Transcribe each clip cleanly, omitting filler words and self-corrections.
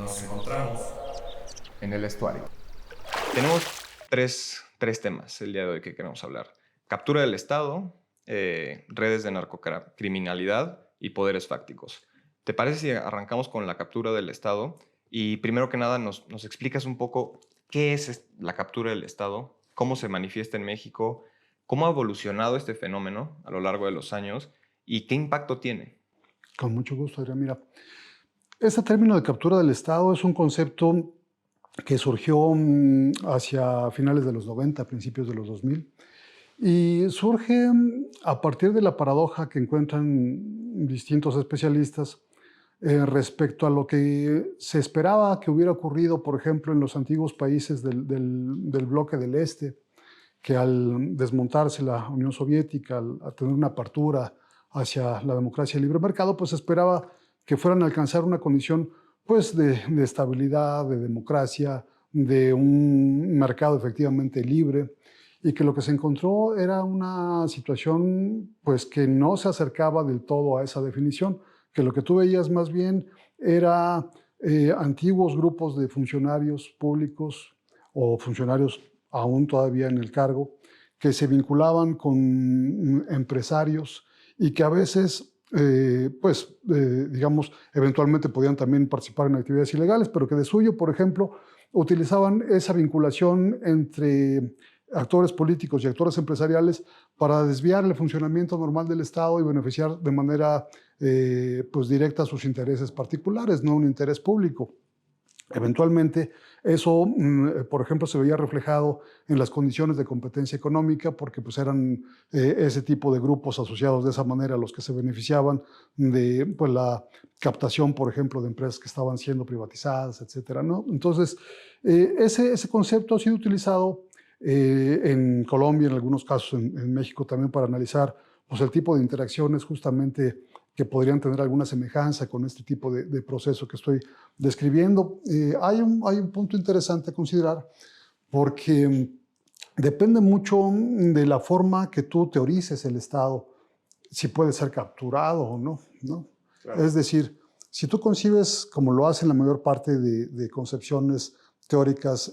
Nos encontramos en el estuario. Tenemos tres temas el día de hoy que queremos hablar. Captura del Estado, redes de narcocriminalidad y poderes fácticos. ¿Te parece si arrancamos con la captura del Estado? Y primero que nada nos explicas un poco qué es la captura del Estado, cómo se manifiesta en México, cómo ha evolucionado este fenómeno a lo largo de los años y qué impacto tiene. Con mucho gusto, Adrián. Mira, este término de captura del Estado es un concepto que surgió hacia finales de los 90, principios de los 2000, y surge a partir de la paradoja que encuentran distintos especialistas respecto a lo que se esperaba que hubiera ocurrido, por ejemplo, en los antiguos países del bloque del Este, que al desmontarse la Unión Soviética, al tener una apertura hacia la democracia y el libre mercado, pues esperaba que fueran a alcanzar una condición pues, de estabilidad, de democracia, de un mercado efectivamente libre, y que lo que se encontró era una situación pues, que no se acercaba del todo a esa definición, que lo que tú veías más bien era antiguos grupos de funcionarios públicos o funcionarios aún todavía en el cargo, que se vinculaban con empresarios y que a veces, digamos, eventualmente podían también participar en actividades ilegales, pero que de suyo, por ejemplo, utilizaban esa vinculación entre actores políticos y actores empresariales para desviar el funcionamiento normal del Estado y beneficiar de manera pues directa sus intereses particulares, no un interés público. Eventualmente, eso, por ejemplo, se veía reflejado en las condiciones de competencia económica, porque pues, eran ese tipo de grupos asociados de esa manera los que se beneficiaban de pues, la captación, por ejemplo, de empresas que estaban siendo privatizadas, etcétera, ¿no? Entonces, ese concepto ha sido utilizado en Colombia, en algunos casos en México también, para analizar pues, el tipo de interacciones justamente que podrían tener alguna semejanza con este tipo de proceso que estoy describiendo. Hay un punto interesante a considerar porque depende mucho de la forma que tú teorices el Estado, si puede ser capturado o no, ¿no? Claro. Es decir, si tú concibes, como lo hacen la mayor parte de concepciones teóricas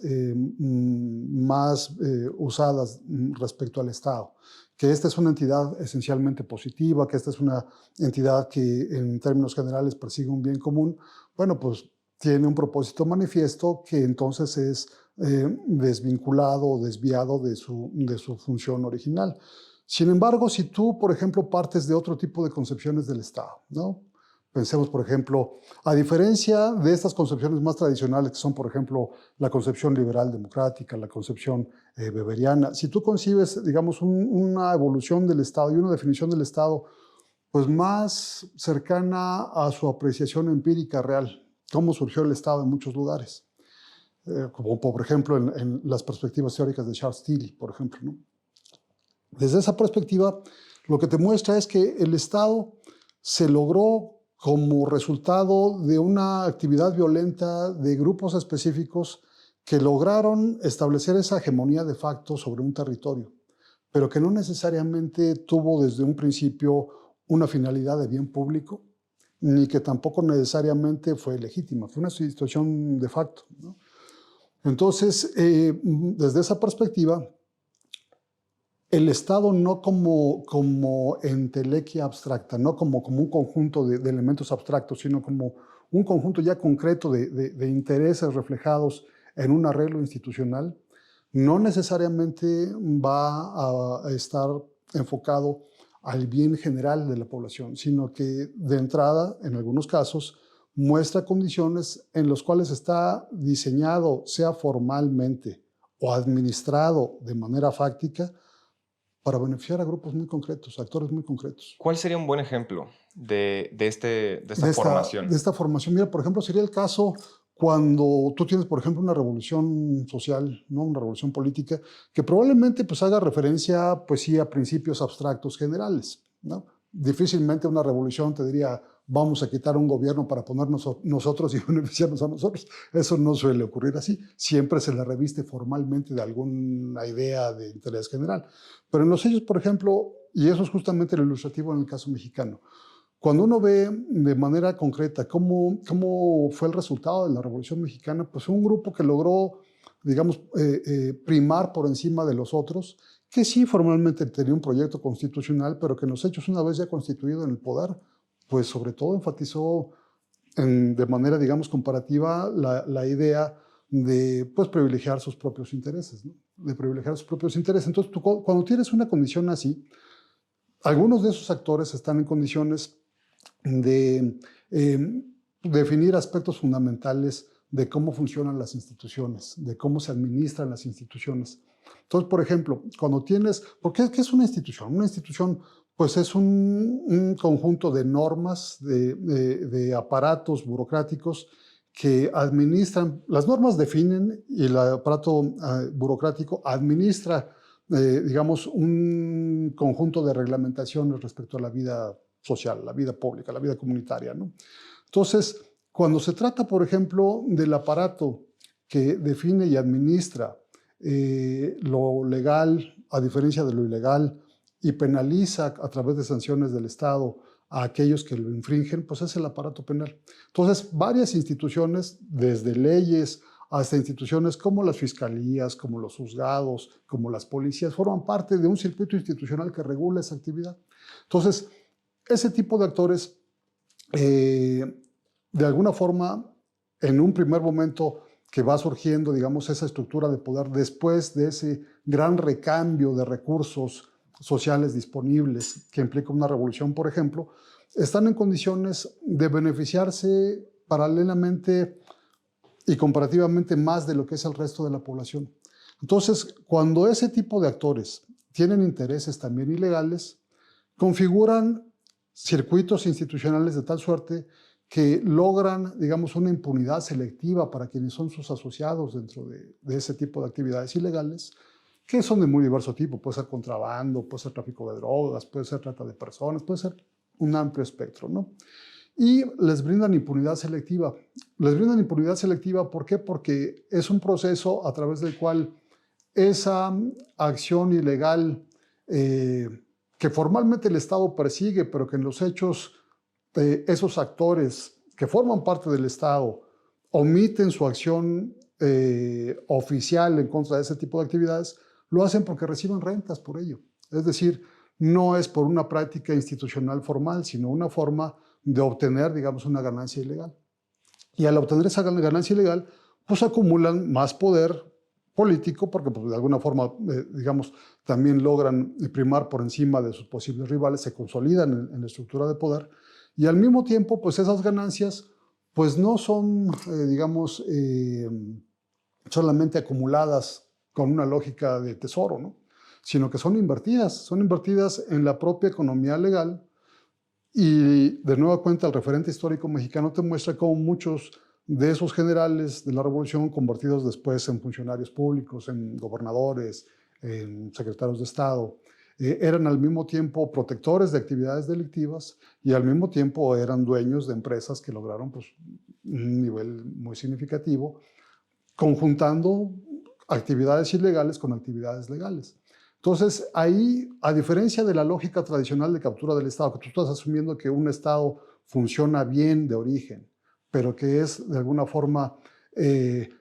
más usadas respecto al Estado, que esta es una entidad esencialmente positiva, que esta es una entidad que en términos generales persigue un bien común, bueno, pues tiene un propósito manifiesto que entonces es desvinculado o desviado de su función original. Sin embargo, si tú, por ejemplo, partes de otro tipo de concepciones del Estado, ¿no? Pensemos, por ejemplo, a diferencia de estas concepciones más tradicionales, que son, por ejemplo, la concepción liberal democrática, la concepción weberiana, si tú concibes, digamos, una evolución del Estado y una definición del Estado pues más cercana a su apreciación empírica real, cómo surgió el Estado en muchos lugares, como por ejemplo en las perspectivas teóricas de Charles Tilly, por ejemplo, ¿no? Desde esa perspectiva, lo que te muestra es que el Estado se logró como resultado de una actividad violenta de grupos específicos que lograron establecer esa hegemonía de facto sobre un territorio, pero que no necesariamente tuvo desde un principio una finalidad de bien público, ni que tampoco necesariamente fue legítima, fue una situación de facto, ¿no? Entonces, desde esa perspectiva, el Estado no como entelequia abstracta, no como un conjunto de elementos abstractos, sino como un conjunto ya concreto de intereses reflejados en un arreglo institucional, no necesariamente va a estar enfocado al bien general de la población, sino que de entrada, en algunos casos, muestra condiciones en las cuales está diseñado, sea formalmente o administrado de manera fáctica, para beneficiar a grupos muy concretos, a actores muy concretos. ¿Cuál sería un buen ejemplo de esta formación? De esta formación. Mira, por ejemplo, sería el caso cuando tú tienes, por ejemplo, una revolución social, ¿no? Una revolución política, que probablemente pues, haga referencia pues, sí, a principios abstractos generales, ¿no? Difícilmente una revolución te diría, vamos a quitar un gobierno para ponernos nosotros y beneficiarnos a nosotros. Eso no suele ocurrir así. Siempre se le reviste formalmente de alguna idea de interés general. Pero en los hechos, por ejemplo, y eso es justamente lo ilustrativo en el caso mexicano, Cuando uno ve de manera concreta cómo fue el resultado de la Revolución Mexicana, pues fue un grupo que logró, digamos, primar por encima de los otros, que sí formalmente tenía un proyecto constitucional, pero que en los hechos, una vez ya constituido en el poder, pues sobre todo enfatizó de manera, digamos, comparativa la idea de pues, privilegiar sus propios intereses, ¿no? De privilegiar sus propios intereses. Entonces, tú, cuando tienes una condición así, algunos de esos actores están en condiciones de definir aspectos fundamentales de cómo funcionan las instituciones, de cómo se administran las instituciones. Entonces, por ejemplo, cuando tienes, ¿qué es una institución? Una institución, pues es un conjunto de normas, de aparatos burocráticos que administran, las normas definen y el aparato burocrático administra, digamos, un conjunto de reglamentaciones respecto a la vida social, la vida pública, la vida comunitaria, ¿no? Entonces, cuando se trata, por ejemplo, del aparato que define y administra lo legal a diferencia de lo ilegal y penaliza a través de sanciones del Estado a aquellos que lo infringen, pues es el aparato penal. Entonces, varias instituciones, desde leyes hasta instituciones como las fiscalías, como los juzgados, como las policías, forman parte de un circuito institucional que regula esa actividad. Entonces, ese tipo de actores, de alguna forma, en un primer momento que va surgiendo, digamos, esa estructura de poder después de ese gran recambio de recursos sociales disponibles que implica una revolución, por ejemplo, están en condiciones de beneficiarse paralelamente y comparativamente más de lo que es el resto de la población. Entonces, cuando ese tipo de actores tienen intereses también ilegales, configuran circuitos institucionales de tal suerte que logran, digamos, una impunidad selectiva para quienes son sus asociados dentro de ese tipo de actividades ilegales, que son de muy diverso tipo. Puede ser contrabando, puede ser tráfico de drogas, puede ser trata de personas, puede ser un amplio espectro, ¿no? Y les brindan impunidad selectiva. Les brindan impunidad selectiva, ¿por qué? Porque es un proceso a través del cual esa acción ilegal que formalmente el Estado persigue, pero que en los hechos esos actores que forman parte del Estado omiten su acción oficial en contra de ese tipo de actividades, lo hacen porque reciben rentas por ello. Es decir, no es por una práctica institucional formal, sino una forma de obtener, digamos, una ganancia ilegal. Y al obtener esa ganancia ilegal, pues acumulan más poder político, porque pues, de alguna forma, digamos, también logran primar por encima de sus posibles rivales, se consolidan en la estructura de poder, y al mismo tiempo, pues esas ganancias, pues no son, digamos, solamente acumuladas con una lógica de tesoro, ¿no? Sino que son invertidas en la propia economía legal. Y de nueva cuenta, el referente histórico mexicano te muestra cómo muchos de esos generales de la revolución, convertidos después en funcionarios públicos, en gobernadores, en secretarios de Estado, eran al mismo tiempo protectores de actividades delictivas y al mismo tiempo eran dueños de empresas que lograron pues, un nivel muy significativo, conjuntando actividades ilegales con actividades legales. Entonces, ahí, a diferencia de la lógica tradicional de captura del Estado, que tú estás asumiendo que un Estado funciona bien de origen, pero que es de alguna forma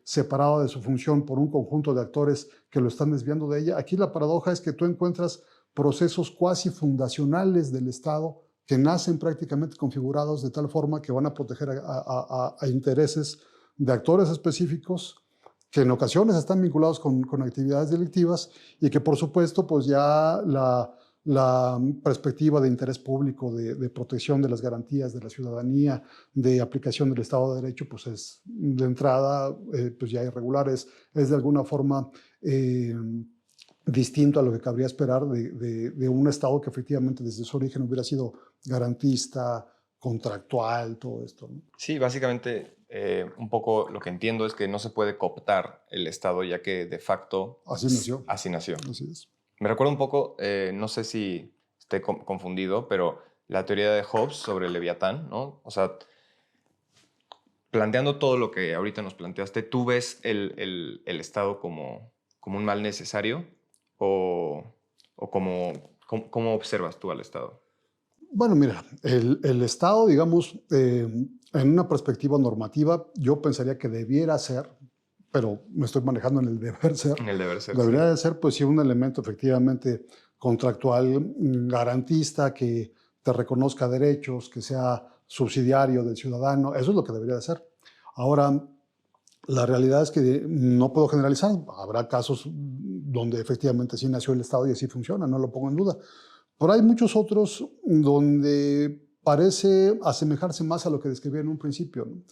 separado de su función por un conjunto de actores que lo están desviando de ella, aquí la paradoja es que tú encuentras procesos cuasi fundacionales del Estado que nacen prácticamente configurados de tal forma que van a proteger a intereses de actores específicos que en ocasiones están vinculados con actividades delictivas y que por supuesto pues ya la perspectiva de interés público, de protección de las garantías de la ciudadanía, de aplicación del Estado de Derecho, pues es de entrada pues ya irregular, es de alguna forma distinto a lo que cabría esperar de un Estado que efectivamente desde su origen hubiera sido garantista, contractual, todo esto, ¿no? Sí, básicamente un poco lo que entiendo es que no se puede cooptar el Estado, ya que de facto Así nació. así nació. Así es. Me recuerda un poco, no sé si esté confundido, pero la teoría de Hobbes sobre el Leviatán, ¿no? O sea, planteando todo lo que ahorita nos planteaste, ¿tú ves el Estado como un mal necesario o cómo observas tú al Estado? Bueno, mira, el Estado, digamos, en una perspectiva normativa, yo pensaría que debiera ser, pero me estoy manejando en el deber ser, En el deber ser, sí. debería de ser, pues sí, un elemento efectivamente contractual, garantista, que te reconozca derechos, que sea subsidiario del ciudadano, eso es lo que debería de ser. Ahora, la realidad es que no puedo generalizar, habrá casos donde efectivamente sí nació el Estado y así funciona, no lo pongo en duda, pero hay muchos otros donde parece asemejarse más a lo que describí en un principio, ¿no?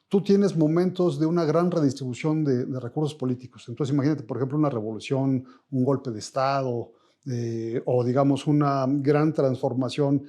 Tú tienes momentos de una gran redistribución de recursos políticos. Entonces, imagínate, por ejemplo, una revolución, un golpe de Estado, o digamos una gran transformación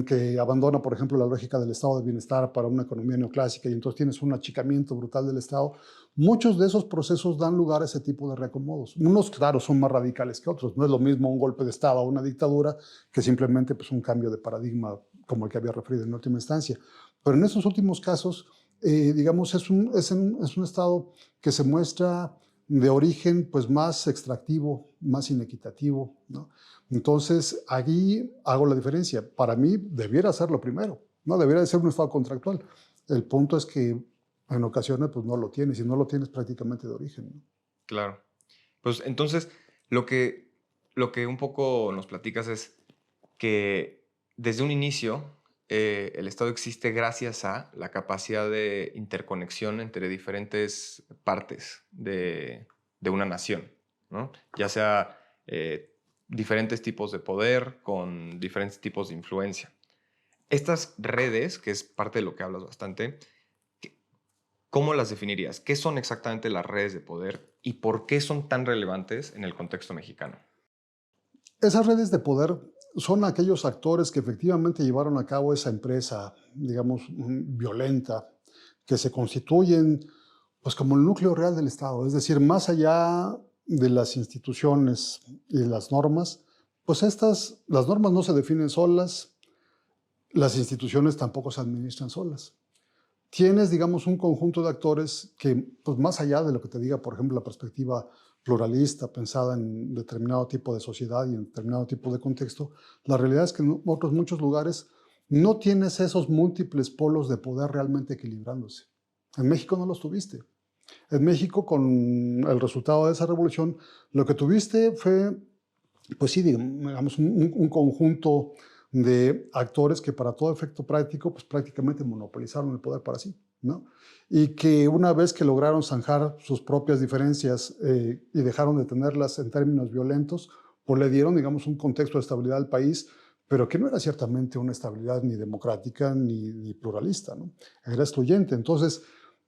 que abandona, por ejemplo, la lógica del estado de bienestar para una economía neoclásica y entonces tienes un achicamiento brutal del Estado. Muchos de esos procesos dan lugar a ese tipo de reacomodos. Unos, claro, son más radicales que otros. No es lo mismo un golpe de Estado o una dictadura que simplemente pues, un cambio de paradigma como el que había referido en última instancia. Pero en esos últimos casos, digamos, es un Estado que se muestra de origen pues, más extractivo, más inequitativo, ¿no? Entonces, allí hago la diferencia. Para mí, debiera ser lo primero, ¿no? Debiera de ser un Estado contractual. El punto es que en ocasiones pues, no lo tienes y no lo tienes prácticamente de origen, ¿no? Claro. Pues entonces, lo que un poco nos platicas es que desde un inicio el Estado existe gracias a la capacidad de interconexión entre diferentes partes de una nación, ¿no? Ya sea diferentes tipos de poder con diferentes tipos de influencia. Estas redes, que es parte de lo que hablas bastante, ¿cómo las definirías? ¿Qué son exactamente las redes de poder y por qué son tan relevantes en el contexto mexicano? Esas redes de poder son aquellos actores que efectivamente llevaron a cabo esa empresa, digamos, violenta, que se constituyen pues como el núcleo real del Estado, es decir, más allá de las instituciones y las normas, pues las normas no se definen solas, las instituciones tampoco se administran solas. Tienes, digamos, un conjunto de actores que, pues más allá de lo que te diga, por ejemplo, la perspectiva pluralista pensada en determinado tipo de sociedad y en determinado tipo de contexto, la realidad es que en otros muchos lugares no tienes esos múltiples polos de poder realmente equilibrándose. En México no los tuviste. En México, con el resultado de esa revolución, lo que tuviste fue, pues sí, digamos, un conjunto de actores que para todo efecto práctico, pues prácticamente monopolizaron el poder para sí, ¿no? Y que una vez que lograron zanjar sus propias diferencias y dejaron de tenerlas en términos violentos, pues le dieron, digamos, un contexto de estabilidad al país, pero que no era ciertamente una estabilidad ni democrática ni pluralista, ¿no? Era excluyente. Entonces,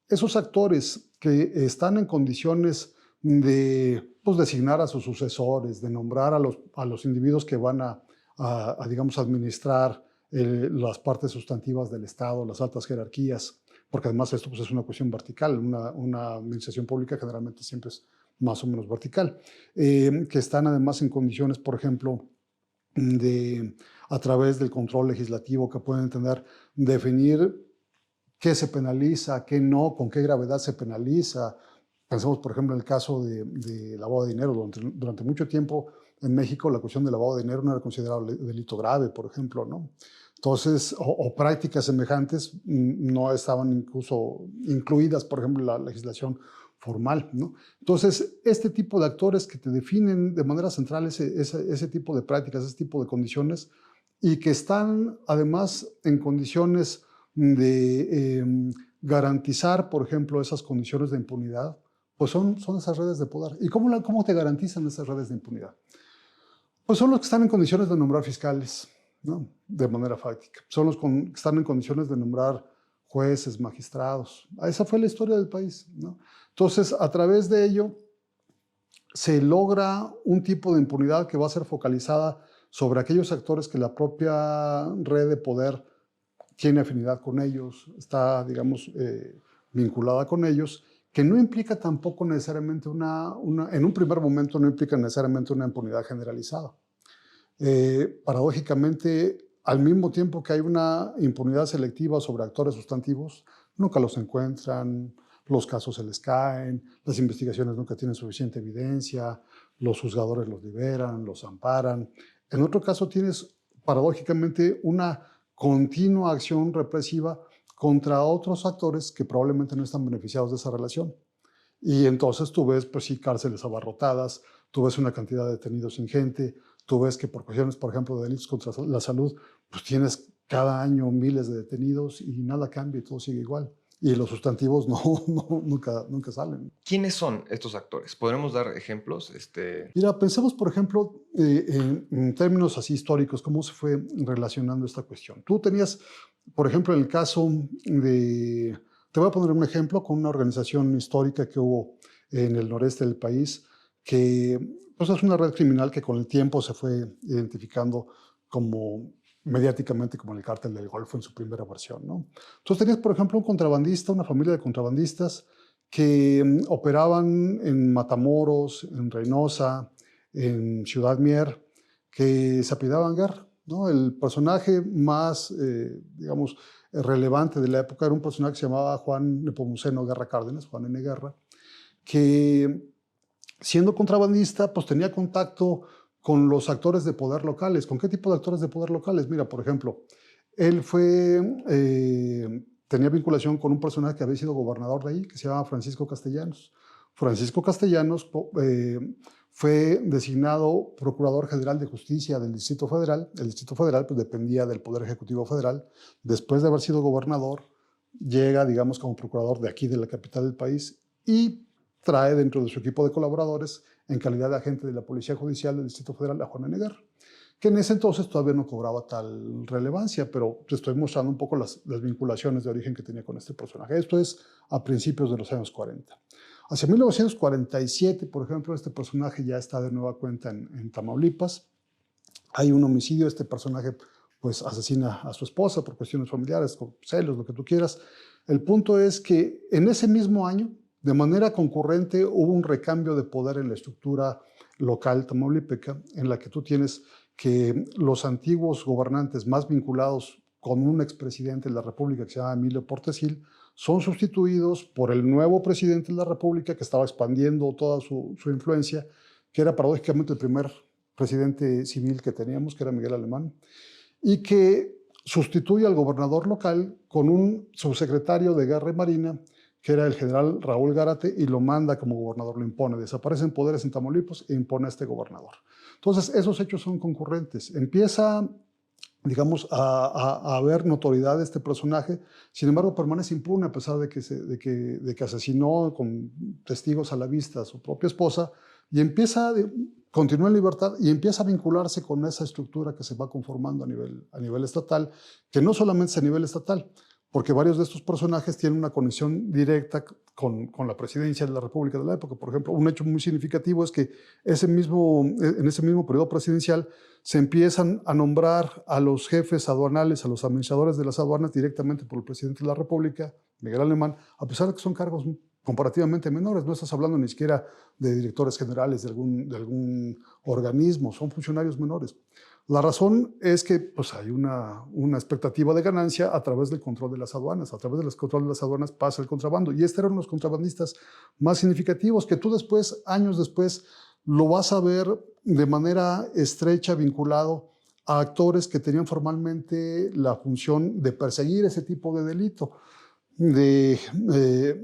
esos actores que están en condiciones de pues, designar a sus sucesores, de nombrar a los individuos que van digamos, administrar las partes sustantivas del Estado, las altas jerarquías, porque además esto pues, es una cuestión vertical, una administración pública generalmente siempre es más o menos vertical, que están además en condiciones, por ejemplo, a través del control legislativo que pueden tener, definir qué se penaliza, qué no, con qué gravedad se penaliza. Pensemos, por ejemplo, en el caso de lavado de dinero. Durante mucho tiempo en México la cuestión del lavado de dinero no era considerado delito grave, por ejemplo, ¿no? Entonces, o prácticas semejantes no estaban incluso incluidas, por ejemplo, en la legislación formal, ¿no? Entonces, este tipo de actores que te definen de manera central ese tipo de prácticas, ese tipo de condiciones, y que están además en condiciones de garantizar, por ejemplo, esas condiciones de impunidad, pues son esas redes de poder. ¿Y cómo te garantizan esas redes de impunidad? Pues son los que están en condiciones de nombrar fiscales, ¿no? De manera fáctica. Son los que están en condiciones de nombrar jueces, magistrados. Esa fue la historia del país, ¿no? Entonces, a través de ello, se logra un tipo de impunidad que va a ser focalizada sobre aquellos actores que la propia red de poder tiene afinidad con ellos, está, digamos, vinculada con ellos, que no implica tampoco necesariamente en un primer momento no implica necesariamente una impunidad generalizada. Paradójicamente, al mismo tiempo que hay una impunidad selectiva sobre actores sustantivos, nunca los encuentran, los casos se les caen, las investigaciones nunca tienen suficiente evidencia, los juzgadores los liberan, los amparan. En otro caso tienes paradójicamente, una continua acción represiva contra otros actores que probablemente no están beneficiados de esa relación. Y entonces tú ves, pues sí, cárceles abarrotadas, tú ves una cantidad de detenidos ingente, tú ves que por cuestiones, por ejemplo, de delitos contra la salud, pues tienes cada año miles de detenidos y nada cambia y todo sigue igual. Y los sustantivos nunca salen. ¿Quiénes son estos actores? ¿Podremos dar ejemplos? Mira, pensemos, por ejemplo, en términos así históricos, cómo se fue relacionando esta cuestión. Tú tenías, por ejemplo, en el caso de, te voy a poner un ejemplo con una organización histórica que hubo en el noreste del país, que pues, es una red criminal que con el tiempo se fue identificando como mediáticamente como el Cártel del Golfo en su primera versión, ¿no? Entonces tenías, por ejemplo, un contrabandista, una familia de contrabandistas que operaban en Matamoros, en Reynosa, en Ciudad Mier, que se apellidaban Guerra, ¿no? El personaje más, digamos, relevante de la época era un personaje que se llamaba Juan Nepomuceno Guerra Cárdenas, Juan N. Guerra, que siendo contrabandista, pues tenía contacto con los actores de poder locales. ¿Con qué tipo de actores de poder locales? Mira, por ejemplo, él tenía vinculación con un personaje que había sido gobernador de ahí, que se llama Francisco Castellanos. Francisco Castellanos fue designado Procurador General de Justicia del Distrito Federal. El Distrito Federal pues, dependía del Poder Ejecutivo Federal. Después de haber sido gobernador, llega, digamos, como procurador de aquí, de la capital del país, y trae dentro de su equipo de colaboradores, en calidad de agente de la Policía Judicial del Distrito Federal, a Juan N. Guerra, que en ese entonces todavía no cobraba tal relevancia, pero te estoy mostrando un poco las vinculaciones de origen que tenía con este personaje. Esto es a principios de los años 40. Hacia 1947, por ejemplo, este personaje ya está de nueva cuenta en Tamaulipas. Hay un homicidio, este personaje pues asesina a su esposa por cuestiones familiares, con celos, lo que tú quieras. El punto es que en ese mismo año, de manera concurrente, hubo un recambio de poder en la estructura local tamaulipeca, en la que tú tienes que los antiguos gobernantes más vinculados con un expresidente de la República que se llama Emilio Portesil, son sustituidos por el nuevo presidente de la República que estaba expandiendo toda su influencia, que era paradójicamente el primer presidente civil que teníamos, que era Miguel Alemán, y que sustituye al gobernador local con un subsecretario de Guerra y Marina, que era el general Raúl Gárate, y lo manda como gobernador, lo impone. Desaparecen poderes en Tamaulipas e impone a este gobernador. Entonces, esos hechos son concurrentes. Empieza, digamos, a haber notoriedad de este personaje, sin embargo, permanece impune a pesar de que asesinó con testigos a la vista a su propia esposa, y continúa en libertad y empieza a vincularse con esa estructura que se va conformando a nivel estatal, que no solamente es a nivel estatal, porque varios de estos personajes tienen una conexión directa con la presidencia de la República de la época. Por ejemplo, un hecho muy significativo es que en ese mismo periodo presidencial se empiezan a nombrar a los jefes aduanales, a los administradores de las aduanas directamente por el presidente de la República, Miguel Alemán, a pesar de que son cargos comparativamente menores. No estás hablando ni siquiera de directores generales de algún organismo, son funcionarios menores. La razón es que pues, hay una expectativa de ganancia a través del control de las aduanas. A través del control de las aduanas pasa el contrabando. Y estos eran los contrabandistas más significativos que tú después, años después, lo vas a ver de manera estrecha vinculado a actores que tenían formalmente la función de perseguir ese tipo de delito. De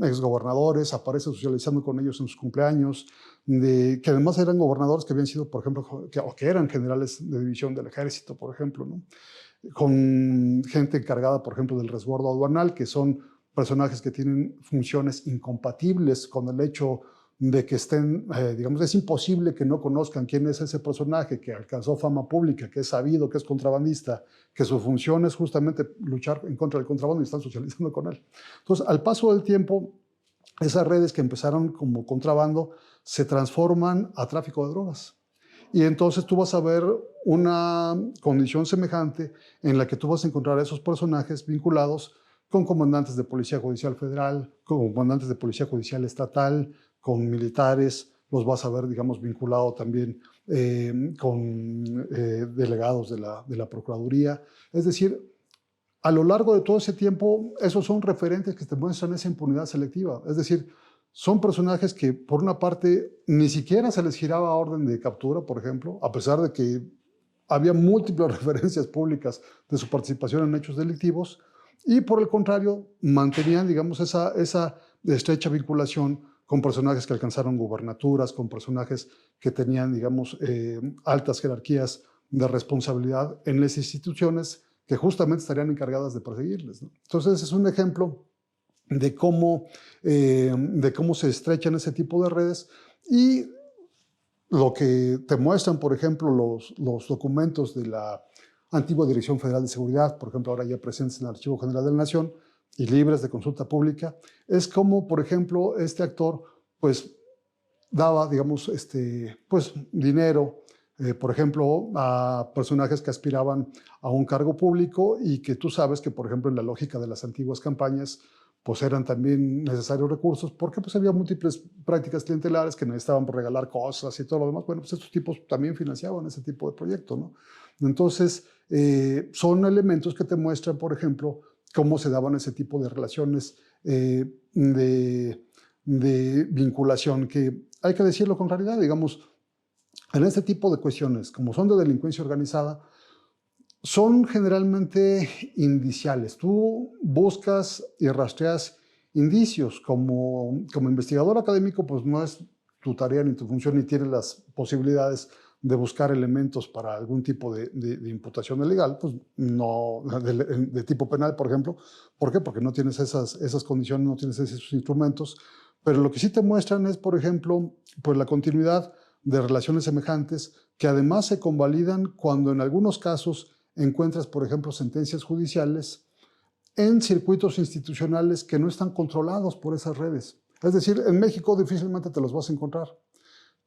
exgobernadores, aparece socializando con ellos en sus cumpleaños, que además eran gobernadores que habían sido, por ejemplo, que eran generales de división del ejército, por ejemplo, ¿no? Con gente encargada, por ejemplo, del resguardo aduanal, que son personajes que tienen funciones incompatibles con el hecho de que estén, digamos, es imposible que no conozcan quién es ese personaje que alcanzó fama pública, que es sabido, que es contrabandista, que su función es justamente luchar en contra del contrabando y están socializando con él. Entonces, al paso del tiempo, esas redes que empezaron como contrabando se transforman a tráfico de drogas. Y entonces tú vas a ver una condición semejante en la que tú vas a encontrar a esos personajes vinculados con comandantes de Policía Judicial Federal, con comandantes de Policía Judicial Estatal, con militares, los vas a ver, digamos, vinculado también con delegados de la Procuraduría. Es decir, a lo largo de todo ese tiempo, esos son referentes que te muestran esa impunidad selectiva. Es decir, son personajes que, por una parte, ni siquiera se les giraba orden de captura, por ejemplo, a pesar de que había múltiples referencias públicas de su participación en hechos delictivos y, por el contrario, mantenían, digamos, esa estrecha vinculación con personajes que alcanzaron gubernaturas, con personajes que tenían, digamos, altas jerarquías de responsabilidad en las instituciones que justamente estarían encargadas de perseguirles, ¿no? Entonces, es un ejemplo de cómo se estrechan ese tipo de redes y lo que te muestran, por ejemplo, los documentos de la antigua Dirección Federal de Seguridad, por ejemplo, ahora ya presentes en el Archivo General de la Nación y libres de consulta pública, es como, por ejemplo, este actor, pues, daba, digamos, pues, dinero, por ejemplo, a personajes que aspiraban a un cargo público y que tú sabes que, por ejemplo, en la lógica de las antiguas campañas, pues eran también necesarios recursos, porque pues había múltiples prácticas clientelares que necesitaban por regalar cosas y todo lo demás. Bueno, pues estos tipos también financiaban ese tipo de proyectos, ¿no? Entonces, son elementos que te muestran, por ejemplo, cómo se daban ese tipo de relaciones de vinculación, que hay que decirlo con realidad, digamos, en este tipo de cuestiones, como son de delincuencia organizada, son generalmente indiciales. Tú buscas y rastreas indicios. Como investigador académico, pues no es tu tarea ni tu función, ni tienes las posibilidades de buscar elementos para algún tipo de imputación legal, pues no, de tipo penal, por ejemplo. ¿Por qué? Porque no tienes esas condiciones, no tienes esos instrumentos. Pero lo que sí te muestran es, por ejemplo, pues la continuidad de relaciones semejantes que además se convalidan cuando en algunos casos encuentras, por ejemplo, sentencias judiciales en circuitos institucionales que no están controlados por esas redes. Es decir, en México difícilmente te los vas a encontrar.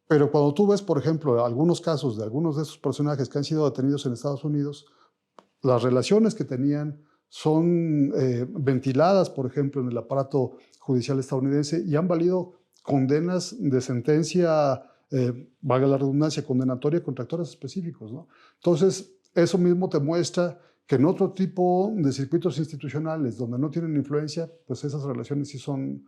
Pero cuando tú ves, por ejemplo, algunos casos de algunos de esos personajes que han sido detenidos en Estados Unidos, las relaciones que tenían son ventiladas, por ejemplo, en el aparato judicial estadounidense y han valido condenas de sentencia, valga la redundancia, condenatoria contra actores específicos, ¿no? Entonces, eso mismo te muestra que en otro tipo de circuitos institucionales donde no tienen influencia, pues esas relaciones sí son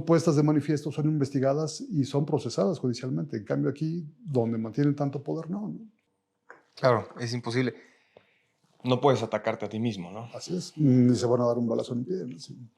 puestas de manifiesto, son investigadas y son procesadas judicialmente. En cambio aquí, donde mantienen tanto poder, no, ¿no? Claro, es imposible. No puedes atacarte a ti mismo, ¿no? Así es, ni se van a dar un balazo en pie, ¿no? Sí.